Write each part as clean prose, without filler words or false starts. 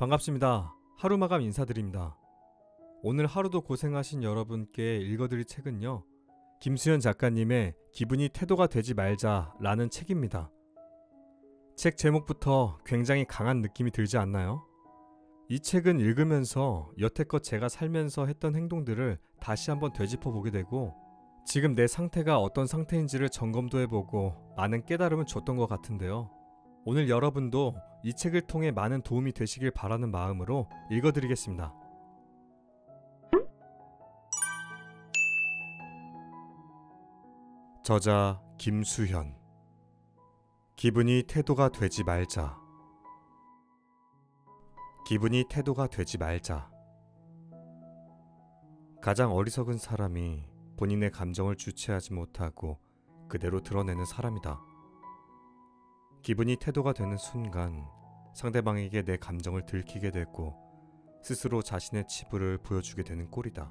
반갑습니다. 하루마감 인사드립니다. 오늘 하루도 고생하신 여러분께 읽어드릴 책은요, 김수현 작가님의 기분이 태도가 되지 말자 라는 책입니다. 책 제목부터 굉장히 강한 느낌이 들지 않나요? 이 책은 읽으면서 여태껏 제가 살면서 했던 행동들을 다시 한번 되짚어 보게 되고, 지금 내 상태가 어떤 상태인지를 점검도 해보고 많은 깨달음을 줬던 것 같은데요. 오늘 여러분도 이 책을 통해 많은 도움이 되시길 바라는 마음으로 읽어드리겠습니다. 저자 김수현. 기분이 태도가 되지 말자. 기분이 태도가 되지 말자. 가장 어리석은 사람이 본인의 감정을 주체하지 못하고 그대로 드러내는 사람이다. 기분이 태도가 되는 순간 상대방에게 내 감정을 들키게 되고 스스로 자신의 치부를 보여주게 되는 꼴이다.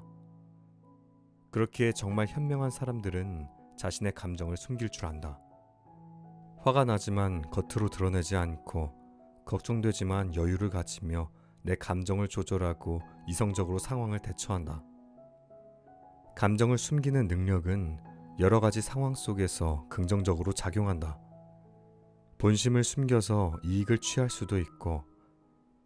그렇기에 정말 현명한 사람들은 자신의 감정을 숨길 줄 안다. 화가 나지만 겉으로 드러내지 않고, 걱정되지만 여유를 가지며 내 감정을 조절하고 이성적으로 상황을 대처한다. 감정을 숨기는 능력은 여러 가지 상황 속에서 긍정적으로 작용한다. 본심을 숨겨서 이익을 취할 수도 있고,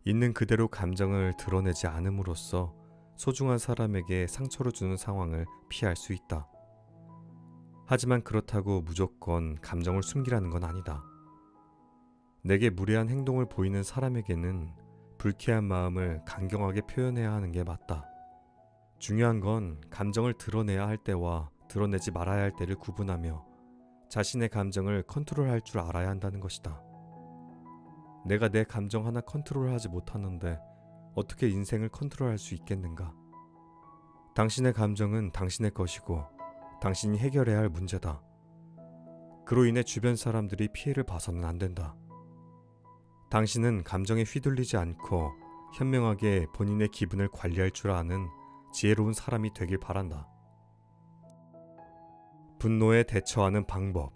있는 그대로 감정을 드러내지 않음으로써 소중한 사람에게 상처를 주는 상황을 피할 수 있다. 하지만 그렇다고 무조건 감정을 숨기라는 건 아니다. 내게 무례한 행동을 보이는 사람에게는 불쾌한 마음을 강경하게 표현해야 하는 게 맞다. 중요한 건 감정을 드러내야 할 때와 드러내지 말아야 할 때를 구분하며 자신의 감정을 컨트롤할 줄 알아야 한다는 것이다. 내가 내 감정 하나 컨트롤하지 못하는데 어떻게 인생을 컨트롤할 수 있겠는가? 당신의 감정은 당신의 것이고 당신이 해결해야 할 문제다. 그로 인해 주변 사람들이 피해를 봐서는 안 된다. 당신은 감정에 휘둘리지 않고 현명하게 본인의 기분을 관리할 줄 아는 지혜로운 사람이 되길 바란다. 분노에 대처하는 방법.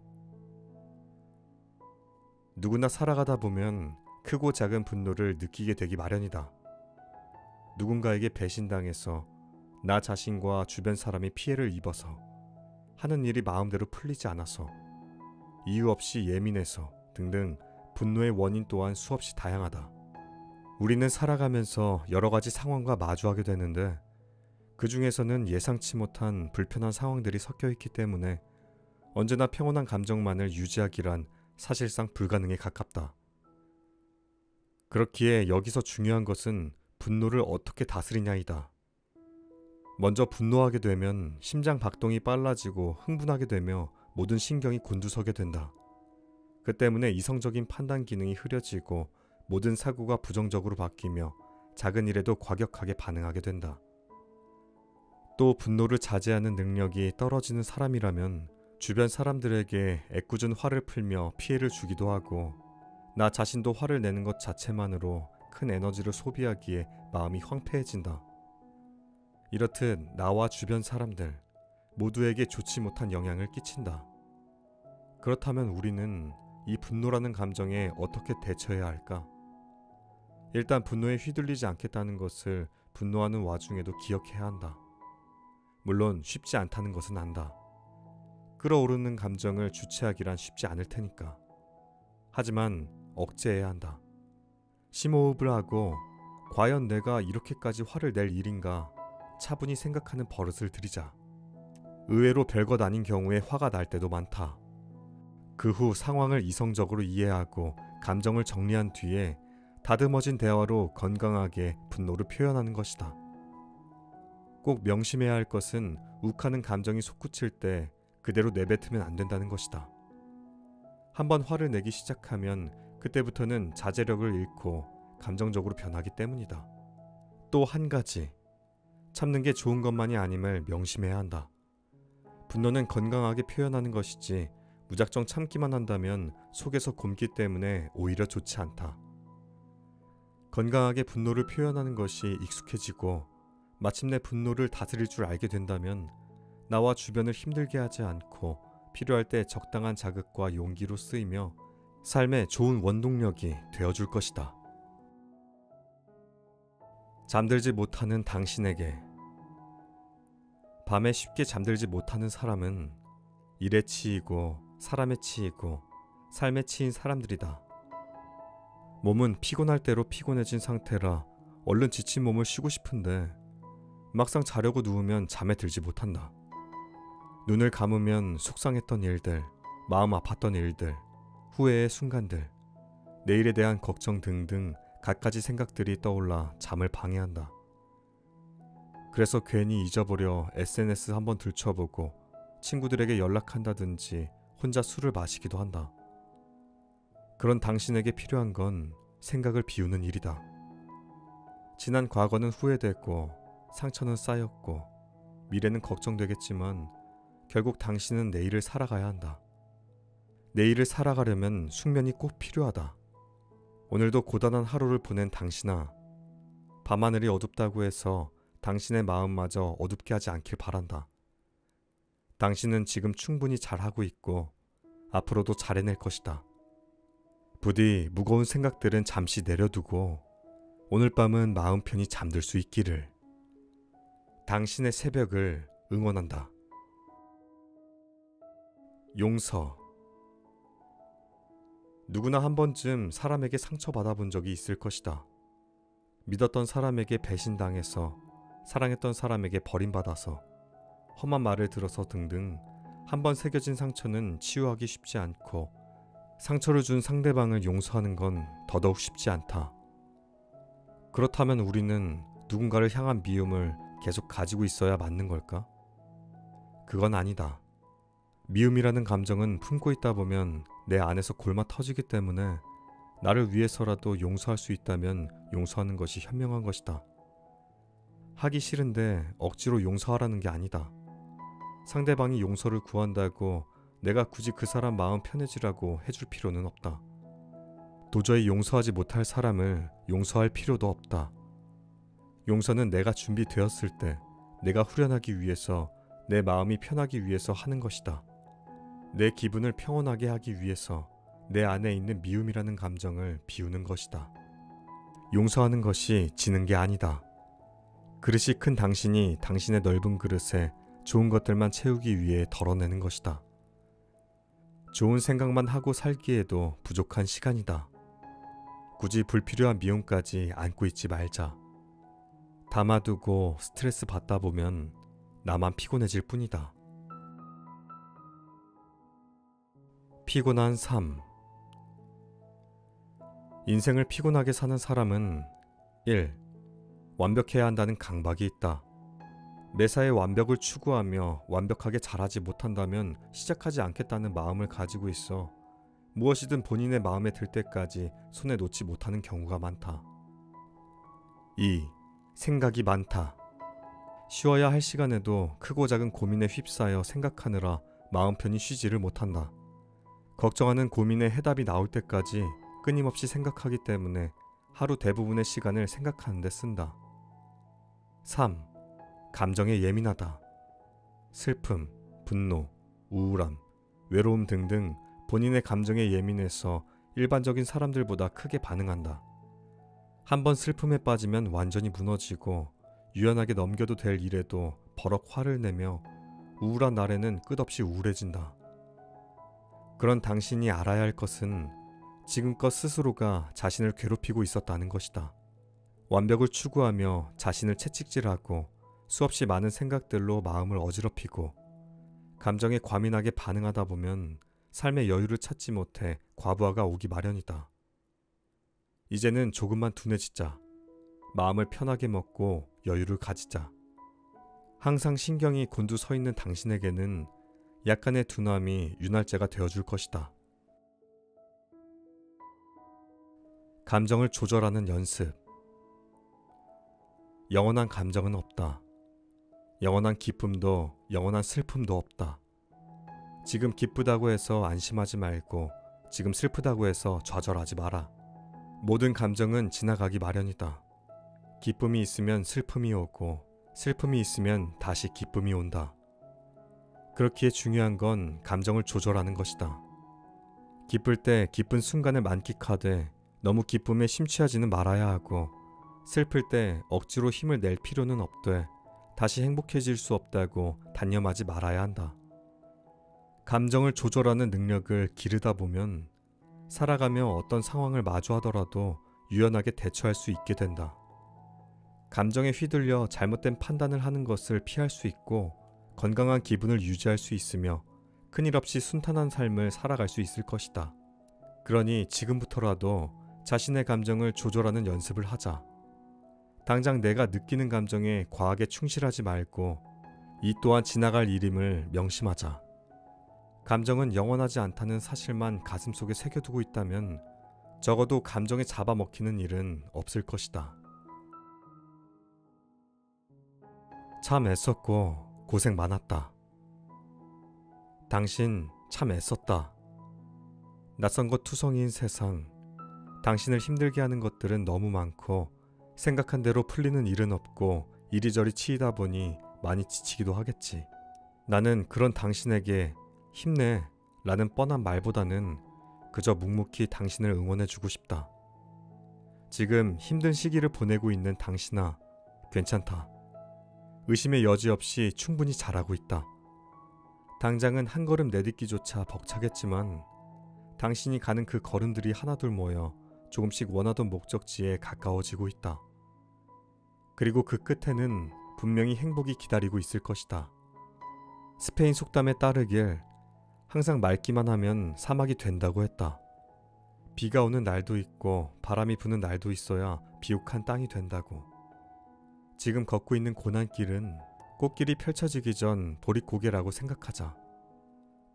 누구나 살아가다 보면 크고 작은 분노를 느끼게 되기 마련이다. 누군가에게 배신당해서 나 자신과 주변 사람이 피해를 입어서, 하는 일이 마음대로 풀리지 않아서, 이유 없이 예민해서 등등 분노의 원인 또한 수없이 다양하다. 우리는 살아가면서 여러 가지 상황과 마주하게 되는데, 그 중에서는 예상치 못한 불편한 상황들이 섞여 있기 때문에 언제나 평온한 감정만을 유지하기란 사실상 불가능에 가깝다. 그렇기에 여기서 중요한 것은 분노를 어떻게 다스리냐이다. 먼저 분노하게 되면 심장 박동이 빨라지고 흥분하게 되며 모든 신경이 곤두서게 된다. 그 때문에 이성적인 판단 기능이 흐려지고 모든 사고가 부정적으로 바뀌며 작은 일에도 과격하게 반응하게 된다. 또 분노를 자제하는 능력이 떨어지는 사람이라면 주변 사람들에게 애꿎은 화를 풀며 피해를 주기도 하고, 나 자신도 화를 내는 것 자체만으로 큰 에너지를 소비하기에 마음이 황폐해진다. 이렇듯 나와 주변 사람들 모두에게 좋지 못한 영향을 끼친다. 그렇다면 우리는 이 분노라는 감정에 어떻게 대처해야 할까? 일단 분노에 휘둘리지 않겠다는 것을 분노하는 와중에도 기억해야 한다. 물론 쉽지 않다는 것은 안다. 끌어오르는 감정을 주체하기란 쉽지 않을 테니까. 하지만 억제해야 한다. 심호흡을 하고 과연 내가 이렇게까지 화를 낼 일인가 차분히 생각하는 버릇을 들이자. 의외로 별것 아닌 경우에 화가 날 때도 많다. 그 후 상황을 이성적으로 이해하고 감정을 정리한 뒤에 다듬어진 대화로 건강하게 분노를 표현하는 것이다. 꼭 명심해야 할 것은 욱하는 감정이 솟구칠 때 그대로 내뱉으면 안 된다는 것이다. 한번 화를 내기 시작하면 그때부터는 자제력을 잃고 감정적으로 변하기 때문이다. 또 한 가지, 참는 게 좋은 것만이 아님을 명심해야 한다. 분노는 건강하게 표현하는 것이지 무작정 참기만 한다면 속에서 곪기 때문에 오히려 좋지 않다. 건강하게 분노를 표현하는 것이 익숙해지고 마침내 분노를 다스릴 줄 알게 된다면 나와 주변을 힘들게 하지 않고 필요할 때 적당한 자극과 용기로 쓰이며 삶의 좋은 원동력이 되어줄 것이다. 잠들지 못하는 당신에게. 밤에 쉽게 잠들지 못하는 사람은 일에 치이고 사람에 치이고 삶에 치인 사람들이다. 몸은 피곤할 대로 피곤해진 상태라 얼른 지친 몸을 쉬고 싶은데 막상 자려고 누우면 잠에 들지 못한다. 눈을 감으면 속상했던 일들, 마음 아팠던 일들, 후회의 순간들, 내일에 대한 걱정 등등 갖가지 생각들이 떠올라 잠을 방해한다. 그래서 괜히 잊어보려 SNS 한번 들춰보고 친구들에게 연락한다든지 혼자 술을 마시기도 한다. 그런 당신에게 필요한 건 생각을 비우는 일이다. 지난 과거는 후회됐고 상처는 쌓였고 미래는 걱정되겠지만 결국 당신은 내일을 살아가야 한다. 내일을 살아가려면 숙면이 꼭 필요하다. 오늘도 고단한 하루를 보낸 당신아, 밤하늘이 어둡다고 해서 당신의 마음마저 어둡게 하지 않길 바란다. 당신은 지금 충분히 잘하고 있고 앞으로도 잘해낼 것이다. 부디 무거운 생각들은 잠시 내려두고 오늘 밤은 마음 편히 잠들 수 있기를. 당신의 새벽을 응원한다. 용서. 누구나 한 번쯤 사람에게 상처받아 본 적이 있을 것이다. 믿었던 사람에게 배신당해서, 사랑했던 사람에게 버림받아서, 험한 말을 들어서 등등 한번 새겨진 상처는 치유하기 쉽지 않고 상처를 준 상대방을 용서하는 건 더더욱 쉽지 않다. 그렇다면 우리는 누군가를 향한 미움을 계속 가지고 있어야 맞는 걸까? 그건 아니다. 미움이라는 감정은 품고 있다 보면 내 안에서 골마 터지기 때문에 나를 위해서라도 용서할 수 있다면 용서하는 것이 현명한 것이다. 하기 싫은데 억지로 용서하라는 게 아니다. 상대방이 용서를 구한다고 내가 굳이 그 사람 마음 편해지라고 해줄 필요는 없다. 도저히 용서하지 못할 사람을 용서할 필요도 없다. 용서는 내가 준비되었을 때, 내가 후련하기 위해서, 내 마음이 편하기 위해서 하는 것이다. 내 기분을 평온하게 하기 위해서 내 안에 있는 미움이라는 감정을 비우는 것이다. 용서하는 것이 지는 게 아니다. 그릇이 큰 당신이 당신의 넓은 그릇에 좋은 것들만 채우기 위해 덜어내는 것이다. 좋은 생각만 하고 살기에도 부족한 시간이다. 굳이 불필요한 미움까지 안고 있지 말자. 담아두고 스트레스 받다 보면 나만 피곤해질 뿐이다. 피곤한 삶. 인생을 피곤하게 사는 사람은 1. 완벽해야 한다는 강박이 있다. 매사에 완벽을 추구하며 완벽하게 잘하지 못한다면 시작하지 않겠다는 마음을 가지고 있어 무엇이든 본인의 마음에 들 때까지 손에 놓지 못하는 경우가 많다. 2. 생각이 많다. 쉬어야 할 시간에도 크고 작은 고민에 휩싸여 생각하느라 마음 편히 쉬지를 못한다. 걱정하는 고민에 해답이 나올 때까지 끊임없이 생각하기 때문에 하루 대부분의 시간을 생각하는 데 쓴다. 3. 감정에 예민하다. 슬픔, 분노, 우울함, 외로움 등등 본인의 감정에 예민해서 일반적인 사람들보다 크게 반응한다. 한번 슬픔에 빠지면 완전히 무너지고 유연하게 넘겨도 될 일에도 버럭 화를 내며 우울한 날에는 끝없이 우울해진다. 그런 당신이 알아야 할 것은 지금껏 스스로가 자신을 괴롭히고 있었다는 것이다. 완벽을 추구하며 자신을 채찍질하고 수없이 많은 생각들로 마음을 어지럽히고 감정에 과민하게 반응하다 보면 삶의 여유를 찾지 못해 과부하가 오기 마련이다. 이제는 조금만 둔해지자. 마음을 편하게 먹고 여유를 가지자. 항상 신경이 곤두서 있는 당신에게는 약간의 둔함이 윤활제가 되어줄 것이다. 감정을 조절하는 연습. 영원한 감정은 없다. 영원한 기쁨도 영원한 슬픔도 없다. 지금 기쁘다고 해서 안심하지 말고 지금 슬프다고 해서 좌절하지 마라. 모든 감정은 지나가기 마련이다. 기쁨이 있으면 슬픔이 오고 슬픔이 있으면 다시 기쁨이 온다. 그렇기에 중요한 건 감정을 조절하는 것이다. 기쁠 때 기쁜 순간을 만끽하되 너무 기쁨에 심취하지는 말아야 하고 슬플 때 억지로 힘을 낼 필요는 없되 다시 행복해질 수 없다고 단념하지 말아야 한다. 감정을 조절하는 능력을 기르다 보면 살아가며 어떤 상황을 마주하더라도 유연하게 대처할 수 있게 된다. 감정에 휘둘려 잘못된 판단을 하는 것을 피할 수 있고 건강한 기분을 유지할 수 있으며 큰일 없이 순탄한 삶을 살아갈 수 있을 것이다. 그러니 지금부터라도 자신의 감정을 조절하는 연습을 하자. 당장 내가 느끼는 감정에 과하게 충실하지 말고 이 또한 지나갈 일임을 명심하자. 감정은 영원하지 않다는 사실만 가슴속에 새겨두고 있다면 적어도 감정에 잡아먹히는 일은 없을 것이다. 참 애썼고 고생 많았다. 당신 참 애썼다. 낯선 것 투성이인 세상, 당신을 힘들게 하는 것들은 너무 많고 생각한 대로 풀리는 일은 없고 이리저리 치이다 보니 많이 지치기도 하겠지. 나는 그런 당신에게 힘내 라는 뻔한 말보다는 그저 묵묵히 당신을 응원해주고 싶다. 지금 힘든 시기를 보내고 있는 당신아, 괜찮다. 의심의 여지 없이 충분히 잘하고 있다. 당장은 한 걸음 내딛기조차 벅차겠지만 당신이 가는 그 걸음들이 하나둘 모여 조금씩 원하던 목적지에 가까워지고 있다. 그리고 그 끝에는 분명히 행복이 기다리고 있을 것이다. 스페인 속담에 따르길 항상 맑기만 하면 사막이 된다고 했다. 비가 오는 날도 있고 바람이 부는 날도 있어야 비옥한 땅이 된다고. 지금 걷고 있는 고난길은 꽃길이 펼쳐지기 전 보릿고개라고 생각하자.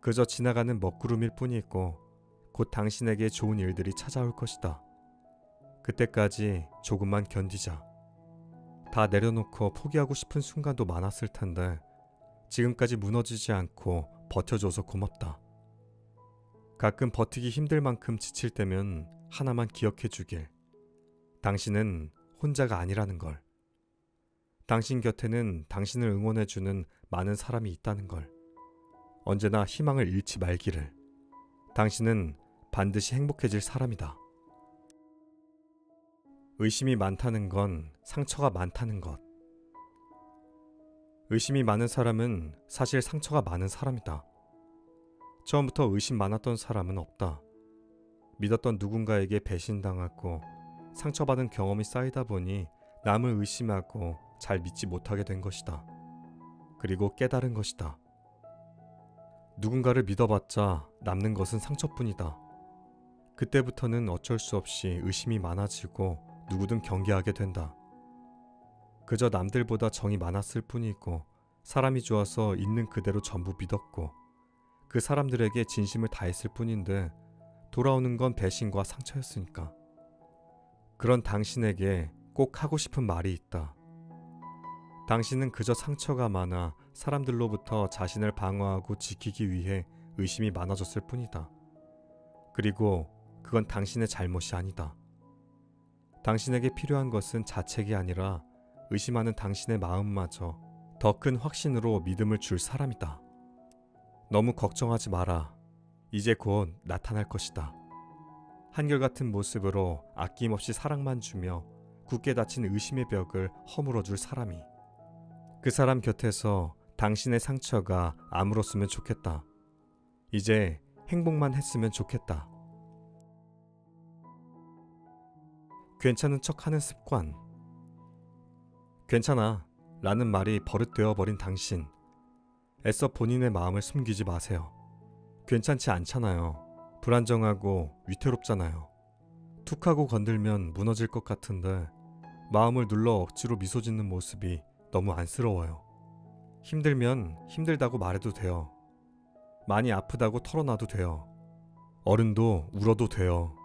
그저 지나가는 먹구름일 뿐이고 곧 당신에게 좋은 일들이 찾아올 것이다. 그때까지 조금만 견디자. 다 내려놓고 포기하고 싶은 순간도 많았을 텐데 지금까지 무너지지 않고 버텨줘서 고맙다. 가끔 버티기 힘들 만큼 지칠 때면 하나만 기억해 주길. 당신은 혼자가 아니라는 걸. 당신 곁에는 당신을 응원해주는 많은 사람이 있다는 걸. 언제나 희망을 잃지 말기를. 당신은 반드시 행복해질 사람이다. 의심이 많다는 건 상처가 많다는 것. 의심이 많은 사람은 사실 상처가 많은 사람이다. 처음부터 의심 많았던 사람은 없다. 믿었던 누군가에게 배신당하고 상처받은 경험이 쌓이다 보니 남을 의심하고 잘 믿지 못하게 된 것이다. 그리고 깨달은 것이다. 누군가를 믿어봤자 남는 것은 상처뿐이다. 그때부터는 어쩔 수 없이 의심이 많아지고 누구든 경계하게 된다. 그저 남들보다 정이 많았을 뿐이고 사람이 좋아서 있는 그대로 전부 믿었고 그 사람들에게 진심을 다했을 뿐인데 돌아오는 건 배신과 상처였으니까. 그런 당신에게 꼭 하고 싶은 말이 있다. 당신은 그저 상처가 많아 사람들로부터 자신을 방어하고 지키기 위해 의심이 많아졌을 뿐이다. 그리고 그건 당신의 잘못이 아니다. 당신에게 필요한 것은 자책이 아니라 의심하는 당신의 마음마저 더 큰 확신으로 믿음을 줄 사람이다. 너무 걱정하지 마라. 이제 곧 나타날 것이다. 한결같은 모습으로 아낌없이 사랑만 주며 굳게 닫힌 의심의 벽을 허물어 줄 사람이. 그 사람 곁에서 당신의 상처가 아물었으면 좋겠다. 이제 행복만 했으면 좋겠다. 괜찮은 척하는 습관. 괜찮아 라는 말이 버릇되어 버린 당신. 애써 본인의 마음을 숨기지 마세요. 괜찮지 않잖아요. 불안정하고 위태롭잖아요. 툭하고 건들면 무너질 것 같은데 마음을 눌러 억지로 미소 짓는 모습이 너무 안쓰러워요. 힘들면 힘들다고 말해도 돼요. 많이 아프다고 털어놔도 돼요. 어른도 울어도 돼요.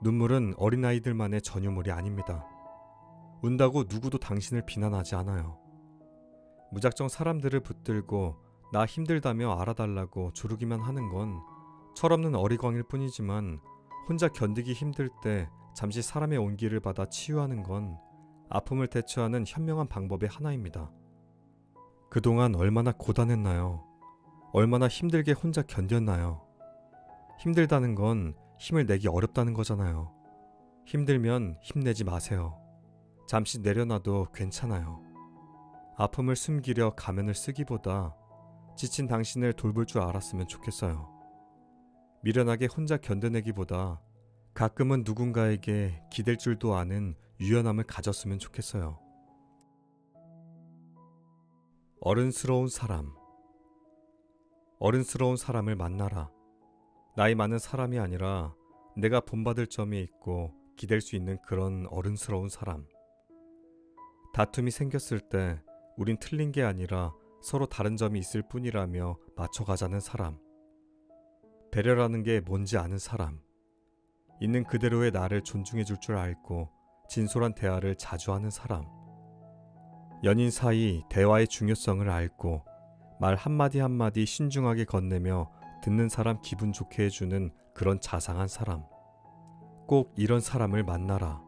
눈물은 어린아이들만의 전유물이 아닙니다. 운다고 누구도 당신을 비난하지 않아요. 무작정 사람들을 붙들고 나 힘들다며 알아달라고 조르기만 하는 건 철없는 어리광일 뿐이지만 혼자 견디기 힘들 때 잠시 사람의 온기를 받아 치유하는 건 아픔을 대처하는 현명한 방법의 하나입니다. 그동안 얼마나 고단했나요? 얼마나 힘들게 혼자 견뎠나요? 힘들다는 건 힘을 내기 어렵다는 거잖아요. 힘들면 힘내지 마세요. 잠시 내려놔도 괜찮아요. 아픔을 숨기려 가면을 쓰기보다 지친 당신을 돌볼 줄 알았으면 좋겠어요. 미련하게 혼자 견뎌내기보다 가끔은 누군가에게 기댈 줄도 아는 유연함을 가졌으면 좋겠어요. 어른스러운 사람. 어른스러운 사람을 만나라. 나이 많은 사람이 아니라 내가 본받을 점이 있고 기댈 수 있는 그런 어른스러운 사람. 다툼이 생겼을 때 우린 틀린 게 아니라 서로 다른 점이 있을 뿐이라며 맞춰가자는 사람. 배려라는 게 뭔지 아는 사람. 있는 그대로의 나를 존중해 줄 줄 알고 진솔한 대화를 자주 하는 사람. 연인 사이 대화의 중요성을 알고 말 한마디 한마디 신중하게 건네며 듣는 사람 기분 좋게 해주는 그런 자상한 사람. 꼭 이런 사람을 만나라.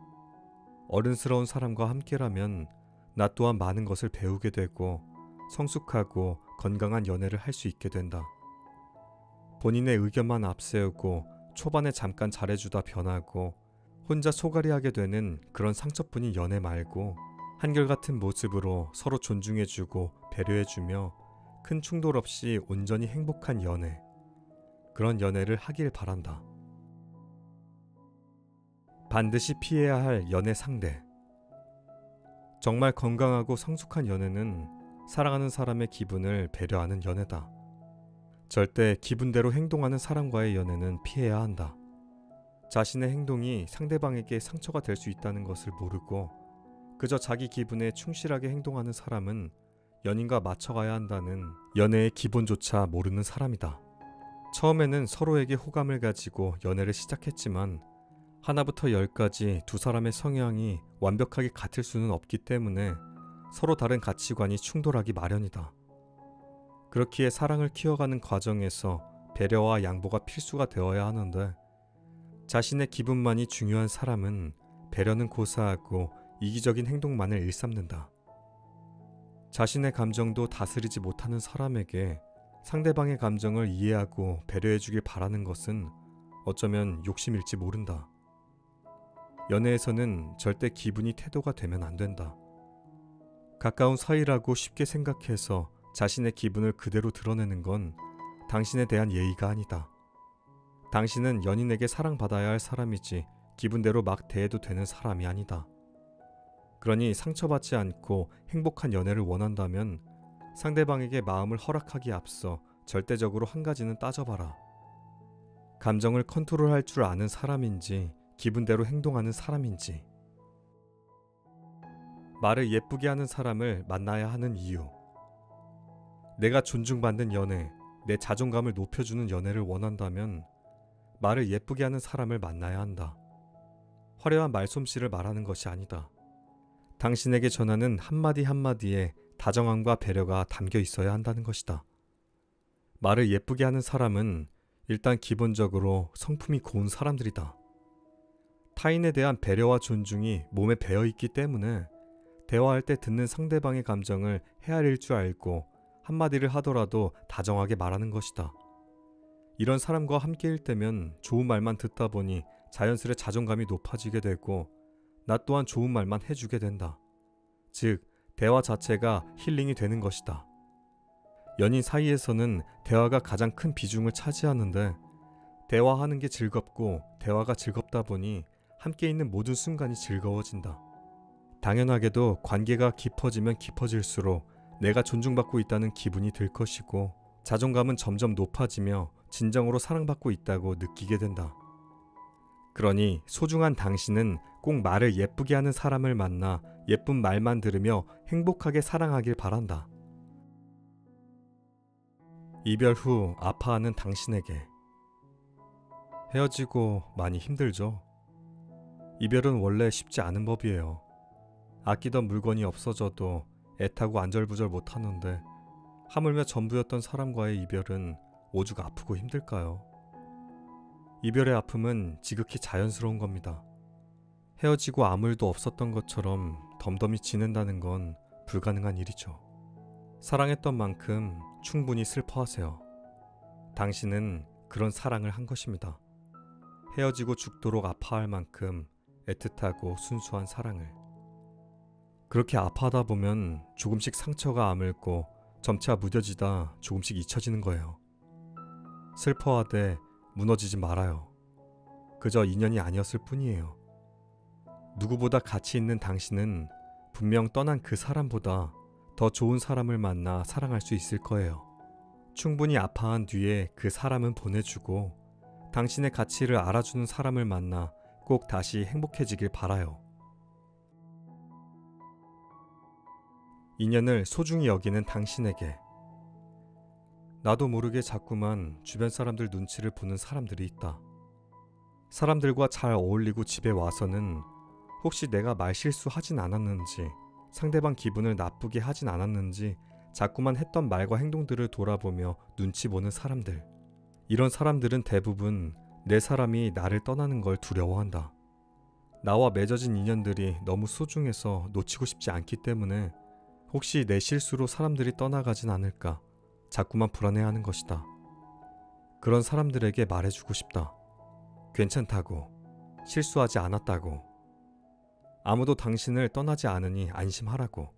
어른스러운 사람과 함께라면 나 또한 많은 것을 배우게 되고 성숙하고 건강한 연애를 할 수 있게 된다. 본인의 의견만 앞세우고 초반에 잠깐 잘해주다 변하고 혼자 소갈이하게 되는 그런 상처뿐인 연애 말고 한결같은 모습으로 서로 존중해주고 배려해주며 큰 충돌 없이 온전히 행복한 연애. 그런 연애를 하길 바란다. 반드시 피해야 할 연애 상대. 정말 건강하고 성숙한 연애는 사랑하는 사람의 기분을 배려하는 연애다. 절대 기분대로 행동하는 사람과의 연애는 피해야 한다. 자신의 행동이 상대방에게 상처가 될 수 있다는 것을 모르고 그저 자기 기분에 충실하게 행동하는 사람은 연인과 맞춰가야 한다는 연애의 기본조차 모르는 사람이다. 처음에는 서로에게 호감을 가지고 연애를 시작했지만 하나부터 열까지 두 사람의 성향이 완벽하게 같을 수는 없기 때문에 서로 다른 가치관이 충돌하기 마련이다. 그렇기에 사랑을 키워가는 과정에서 배려와 양보가 필수가 되어야 하는데 자신의 기분만이 중요한 사람은 배려는 고사하고 이기적인 행동만을 일삼는다. 자신의 감정도 다스리지 못하는 사람에게 상대방의 감정을 이해하고 배려해주길 바라는 것은 어쩌면 욕심일지 모른다. 연애에서는 절대 기분이 태도가 되면 안 된다. 가까운 사이라고 쉽게 생각해서 자신의 기분을 그대로 드러내는 건 당신에 대한 예의가 아니다. 당신은 연인에게 사랑받아야 할 사람이지 기분대로 막 대해도 되는 사람이 아니다. 그러니 상처받지 않고 행복한 연애를 원한다면 상대방에게 마음을 허락하기에 앞서 절대적으로 한 가지는 따져봐라. 감정을 컨트롤할 줄 아는 사람인지 기분대로 행동하는 사람인지. 말을 예쁘게 하는 사람을 만나야 하는 이유. 내가 존중받는 연애, 내 자존감을 높여주는 연애를 원한다면 말을 예쁘게 하는 사람을 만나야 한다. 화려한 말솜씨를 말하는 것이 아니다. 당신에게 전하는 한마디 한마디에 다정함과 배려가 담겨 있어야 한다는 것이다. 말을 예쁘게 하는 사람은 일단 기본적으로 성품이 고운 사람들이다. 타인에 대한 배려와 존중이 몸에 배어 있기 때문에 대화할 때 듣는 상대방의 감정을 헤아릴 줄 알고 한마디를 하더라도 다정하게 말하는 것이다. 이런 사람과 함께일 때면 좋은 말만 듣다 보니 자연스레 자존감이 높아지게 되고 나 또한 좋은 말만 해주게 된다. 즉, 대화 자체가 힐링이 되는 것이다. 연인 사이에서는 대화가 가장 큰 비중을 차지하는데 대화하는 게 즐겁고 대화가 즐겁다 보니 함께 있는 모든 순간이 즐거워진다. 당연하게도 관계가 깊어지면 깊어질수록 내가 존중받고 있다는 기분이 들 것이고 자존감은 점점 높아지며 진정으로 사랑받고 있다고 느끼게 된다. 그러니 소중한 당신은 꼭 말을 예쁘게 하는 사람을 만나 예쁜 말만 들으며 행복하게 사랑하길 바란다. 이별 후 아파하는 당신에게. 헤어지고 많이 힘들죠? 이별은 원래 쉽지 않은 법이에요. 아끼던 물건이 없어져도 애타고 안절부절 못하는데 하물며 전부였던 사람과의 이별은 오죽 아프고 힘들까요? 이별의 아픔은 지극히 자연스러운 겁니다. 헤어지고 아무 일도 없었던 것처럼 덤덤히 지낸다는 건 불가능한 일이죠. 사랑했던 만큼 충분히 슬퍼하세요. 당신은 그런 사랑을 한 것입니다. 헤어지고 죽도록 아파할 만큼 애틋하고 순수한 사랑을. 그렇게 아파하다 보면 조금씩 상처가 아물고 점차 무뎌지다 조금씩 잊혀지는 거예요. 슬퍼하되 무너지지 말아요. 그저 인연이 아니었을 뿐이에요. 누구보다 가치 있는 당신은 분명 떠난 그 사람보다 더 좋은 사람을 만나 사랑할 수 있을 거예요. 충분히 아파한 뒤에 그 사람은 보내주고 당신의 가치를 알아주는 사람을 만나 꼭 다시 행복해지길 바라요. 인연을 소중히 여기는 당신에게. 나도 모르게 자꾸만 주변 사람들 눈치를 보는 사람들이 있다. 사람들과 잘 어울리고 집에 와서는 혹시 내가 말실수하진 않았는지, 상대방 기분을 나쁘게 하진 않았는지 자꾸만 했던 말과 행동들을 돌아보며 눈치 보는 사람들. 이런 사람들은 대부분 내 사람이 나를 떠나는 걸 두려워한다. 나와 맺어진 인연들이 너무 소중해서 놓치고 싶지 않기 때문에 혹시 내 실수로 사람들이 떠나가진 않을까 자꾸만 불안해하는 것이다. 그런 사람들에게 말해주고 싶다. 괜찮다고, 실수하지 않았다고, 아무도 당신을 떠나지 않으니 안심하라고,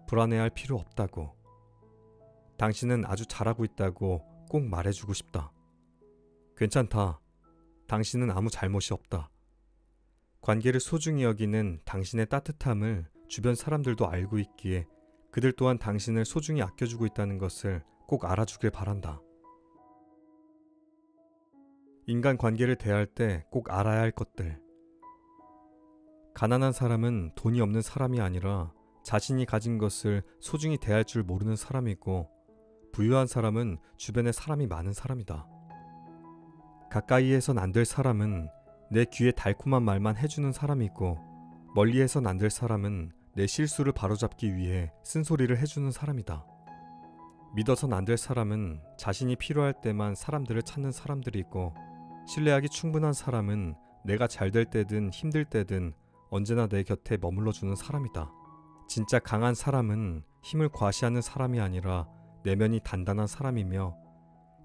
불안해할 필요 없다고, 당신은 아주 잘하고 있다고 꼭 말해주고 싶다. 괜찮다. 당신은 아무 잘못이 없다. 관계를 소중히 여기는 당신의 따뜻함을 주변 사람들도 알고 있기에 그들 또한 당신을 소중히 아껴주고 있다는 것을 꼭 알아주길 바란다. 인간 관계를 대할 때 꼭 알아야 할 것들. 가난한 사람은 돈이 없는 사람이 아니라 자신이 가진 것을 소중히 대할 줄 모르는 사람이고, 부유한 사람은 주변에 사람이 많은 사람이다. 가까이에선 안 될 사람은 내 귀에 달콤한 말만 해주는 사람이고, 멀리에선 안 될 사람은 내 실수를 바로잡기 위해 쓴소리를 해주는 사람이다. 믿어선 안 될 사람은 자신이 필요할 때만 사람들을 찾는 사람들이고, 신뢰하기 충분한 사람은 내가 잘 될 때든 힘들 때든 언제나 내 곁에 머물러주는 사람이다. 진짜 강한 사람은 힘을 과시하는 사람이 아니라 내면이 단단한 사람이며,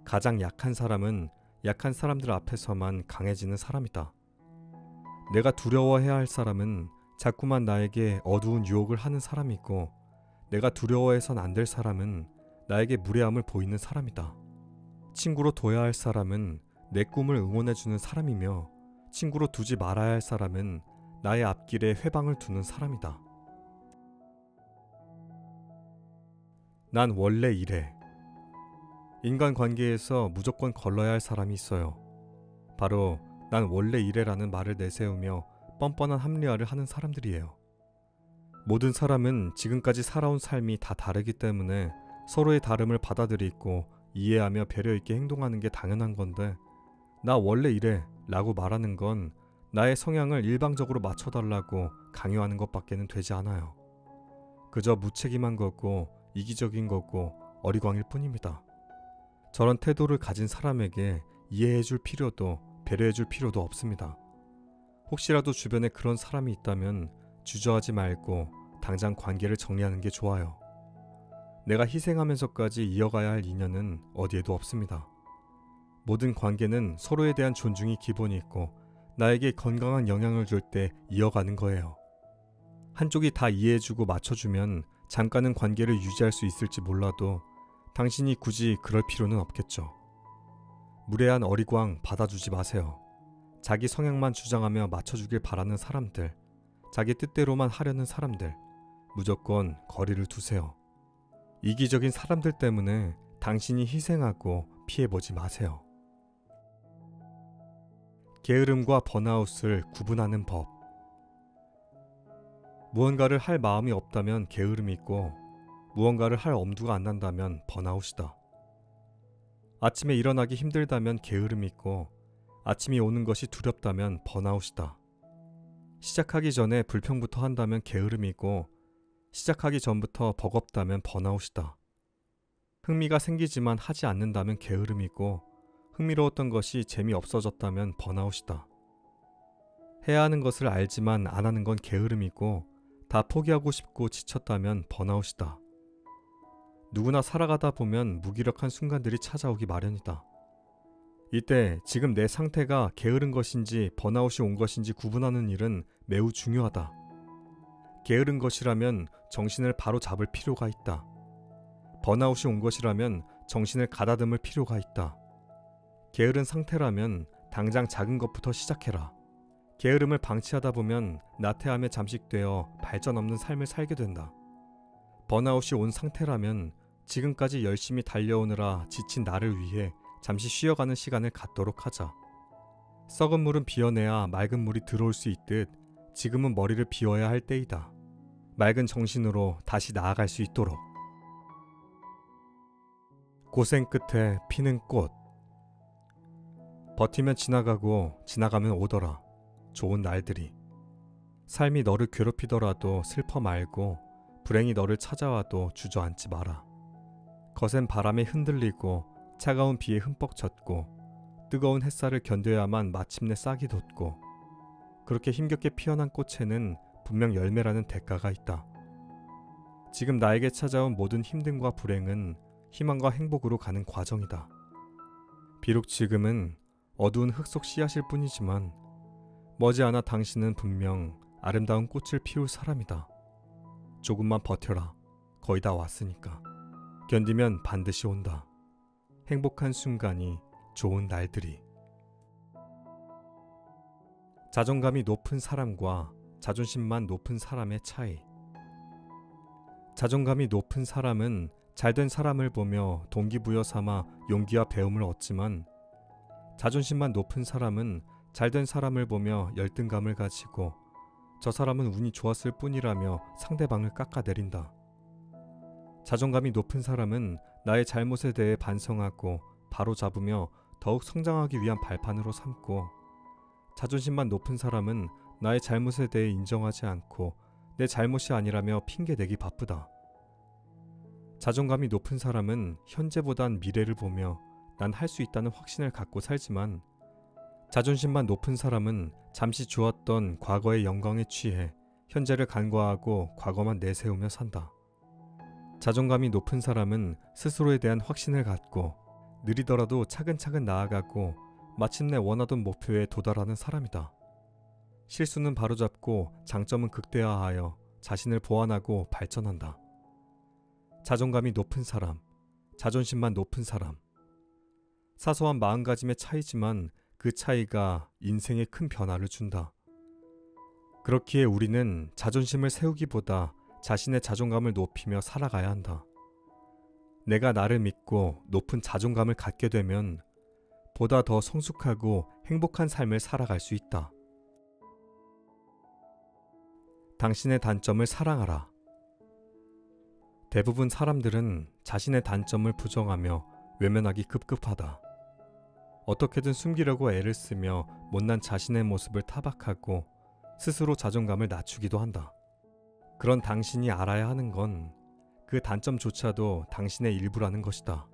가장 약한 사람은 약한 사람들 앞에서만 강해지는 사람이다. 내가 두려워해야 할 사람은 자꾸만 나에게 어두운 유혹을 하는 사람이고, 내가 두려워해선 안 될 사람은 나에게 무례함을 보이는 사람이다. 친구로 둬야 할 사람은 내 꿈을 응원해주는 사람이며, 친구로 두지 말아야 할 사람은 나의 앞길에 회방을 두는 사람이다. 난 원래 이래. 인간관계에서 무조건 걸러야 할 사람이 있어요. 바로 난 원래 이래라는 말을 내세우며 뻔뻔한 합리화를 하는 사람들이에요. 모든 사람은 지금까지 살아온 삶이 다 다르기 때문에 서로의 다름을 받아들이고 이해하며 배려있게 행동하는 게 당연한 건데, 나 원래 이래 라고 말하는 건 나의 성향을 일방적으로 맞춰달라고 강요하는 것밖에는 되지 않아요. 그저 무책임한 거고 이기적인 거고 어리광일 뿐입니다. 저런 태도를 가진 사람에게 이해해줄 필요도 배려해줄 필요도 없습니다. 혹시라도 주변에 그런 사람이 있다면 주저하지 말고 당장 관계를 정리하는 게 좋아요. 내가 희생하면서까지 이어가야 할 인연은 어디에도 없습니다. 모든 관계는 서로에 대한 존중이 기본이 있고 나에게 건강한 영향을 줄 때 이어가는 거예요. 한쪽이 다 이해해주고 맞춰주면 잠깐은 관계를 유지할 수 있을지 몰라도 당신이 굳이 그럴 필요는 없겠죠. 무례한 어리광 받아주지 마세요. 자기 성향만 주장하며 맞춰주길 바라는 사람들, 자기 뜻대로만 하려는 사람들, 무조건 거리를 두세요. 이기적인 사람들 때문에 당신이 희생하고 피해보지 마세요. 게으름과 번아웃을 구분하는 법. 무언가를 할 마음이 없다면 게으름이 있고, 무언가를 할 엄두가 안 난다면 번아웃이다. 아침에 일어나기 힘들다면 게으름이 있고, 아침이 오는 것이 두렵다면 번아웃이다. 시작하기 전에 불평부터 한다면 게으름이 있고, 시작하기 전부터 버겁다면 번아웃이다. 흥미가 생기지만 하지 않는다면 게으름이 있고, 흥미로웠던 것이 재미없어졌다면 번아웃이다. 해야 하는 것을 알지만 안 하는 건 게으름이 있고, 다 포기하고 싶고 지쳤다면 번아웃이다. 누구나 살아가다 보면 무기력한 순간들이 찾아오기 마련이다. 이때 지금 내 상태가 게으른 것인지 번아웃이 온 것인지 구분하는 일은 매우 중요하다. 게으른 것이라면 정신을 바로 잡을 필요가 있다. 번아웃이 온 것이라면 정신을 가다듬을 필요가 있다. 게으른 상태라면 당장 작은 것부터 시작해라. 게으름을 방치하다 보면 나태함에 잠식되어 발전 없는 삶을 살게 된다. 번아웃이 온 상태라면 지금까지 열심히 달려오느라 지친 나를 위해 잠시 쉬어가는 시간을 갖도록 하자. 썩은 물은 비워내야 맑은 물이 들어올 수 있듯 지금은 머리를 비워야 할 때이다. 맑은 정신으로 다시 나아갈 수 있도록. 고생 끝에 피는 꽃. 버티면 지나가고 지나가면 오더라. 좋은 날들이. 삶이 너를 괴롭히더라도 슬퍼 말고 불행이 너를 찾아와도 주저앉지 마라. 거센 바람에 흔들리고 차가운 비에 흠뻑 젖고 뜨거운 햇살을 견뎌야만 마침내 싹이 돋고 그렇게 힘겹게 피어난 꽃에는 분명 열매라는 대가가 있다. 지금 나에게 찾아온 모든 힘듦과 불행은 희망과 행복으로 가는 과정이다. 비록 지금은 어두운 흙 속 씨앗일 뿐이지만 머지않아 당신은 분명 아름다운 꽃을 피울 사람이다. 조금만 버텨라. 거의 다 왔으니까. 견디면 반드시 온다. 행복한 순간이, 좋은 날들이. 자존감이 높은 사람과 자존심만 높은 사람의 차이. 자존감이 높은 사람은 잘된 사람을 보며 동기부여 삼아 용기와 배움을 얻지만 자존심만 높은 사람은 잘된 사람을 보며 열등감을 가지고 저 사람은 운이 좋았을 뿐이라며 상대방을 깎아내린다. 자존감이 높은 사람은 나의 잘못에 대해 반성하고 바로잡으며 더욱 성장하기 위한 발판으로 삼고 자존심만 높은 사람은 나의 잘못에 대해 인정하지 않고 내 잘못이 아니라며 핑계대기 바쁘다. 자존감이 높은 사람은 현재보단 미래를 보며 난 할 수 있다는 확신을 갖고 살지만 자존심만 높은 사람은 잠시 주었던 과거의 영광에 취해 현재를 간과하고 과거만 내세우며 산다. 자존감이 높은 사람은 스스로에 대한 확신을 갖고 느리더라도 차근차근 나아가고 마침내 원하던 목표에 도달하는 사람이다. 실수는 바로잡고 장점은 극대화하여 자신을 보완하고 발전한다. 자존감이 높은 사람, 자존심만 높은 사람. 사소한 마음가짐의 차이지만 그 차이가 인생에 큰 변화를 준다. 그렇기에 우리는 자존심을 세우기보다 자신의 자존감을 높이며 살아가야 한다. 내가 나를 믿고 높은 자존감을 갖게 되면 보다 더 성숙하고 행복한 삶을 살아갈 수 있다. 당신의 단점을 사랑하라. 대부분 사람들은 자신의 단점을 부정하며 외면하기 급급하다. 어떻게든 숨기려고 애를 쓰며 못난 자신의 모습을 타박하고 스스로 자존감을 낮추기도 한다. 그런 당신이 알아야 하는 건 그 단점조차도 당신의 일부라는 것이다.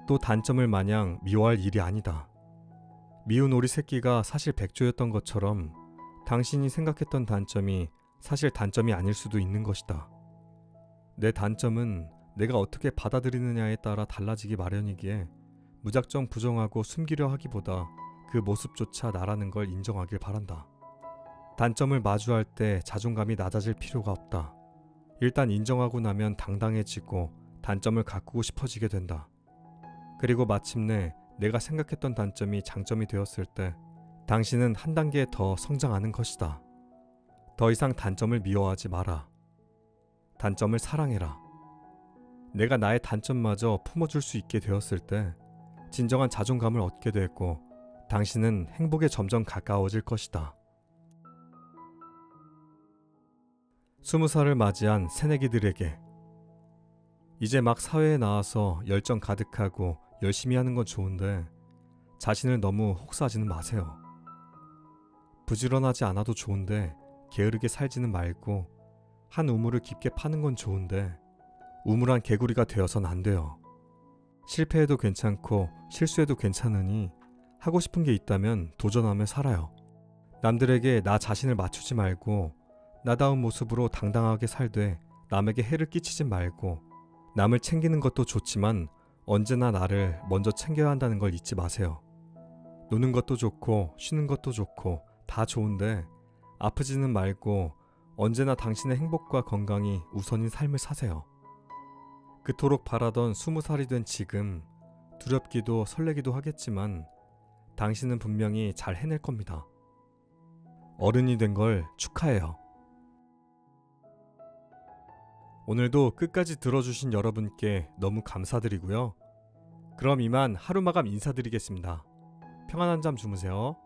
또 단점을 마냥 미워할 일이 아니다. 미운 오리 새끼가 사실 백조였던 것처럼 당신이 생각했던 단점이 사실 단점이 아닐 수도 있는 것이다. 내 단점은 내가 어떻게 받아들이느냐에 따라 달라지기 마련이기에 무작정 부정하고 숨기려 하기보다 그 모습조차 나라는 걸 인정하길 바란다. 단점을 마주할 때 자존감이 낮아질 필요가 없다. 일단 인정하고 나면 당당해지고 단점을 가꾸고 싶어지게 된다. 그리고 마침내 내가 생각했던 단점이 장점이 되었을 때 당신은 한 단계 더 성장하는 것이다. 더 이상 단점을 미워하지 마라. 단점을 사랑해라. 내가 나의 단점마저 품어줄 수 있게 되었을 때 진정한 자존감을 얻게 되고 당신은 행복에 점점 가까워질 것이다. 20살을 맞이한 새내기들에게 이제 막 사회에 나와서 열정 가득하고 열심히 하는 건 좋은데 자신을 너무 혹사하지는 마세요. 부지런하지 않아도 좋은데 게으르게 살지는 말고 한 우물을 깊게 파는 건 좋은데 우물한 개구리가 되어선 안 돼요. 실패해도 괜찮고 실수해도 괜찮으니 하고 싶은 게 있다면 도전하며 살아요. 남들에게 나 자신을 맞추지 말고 나다운 모습으로 당당하게 살되 남에게 해를 끼치지 말고 남을 챙기는 것도 좋지만 언제나 나를 먼저 챙겨야 한다는 걸 잊지 마세요. 노는 것도 좋고 쉬는 것도 좋고 다 좋은데 아프지는 말고 언제나 당신의 행복과 건강이 우선인 삶을 사세요. 그토록 바라던 20살이 된 지금 두렵기도 설레기도 하겠지만 당신은 분명히 잘 해낼 겁니다. 어른이 된 걸 축하해요. 오늘도 끝까지 들어주신 여러분께 너무 감사드리고요. 그럼 이만 하루 마감 인사드리겠습니다. 평안한 잠 주무세요.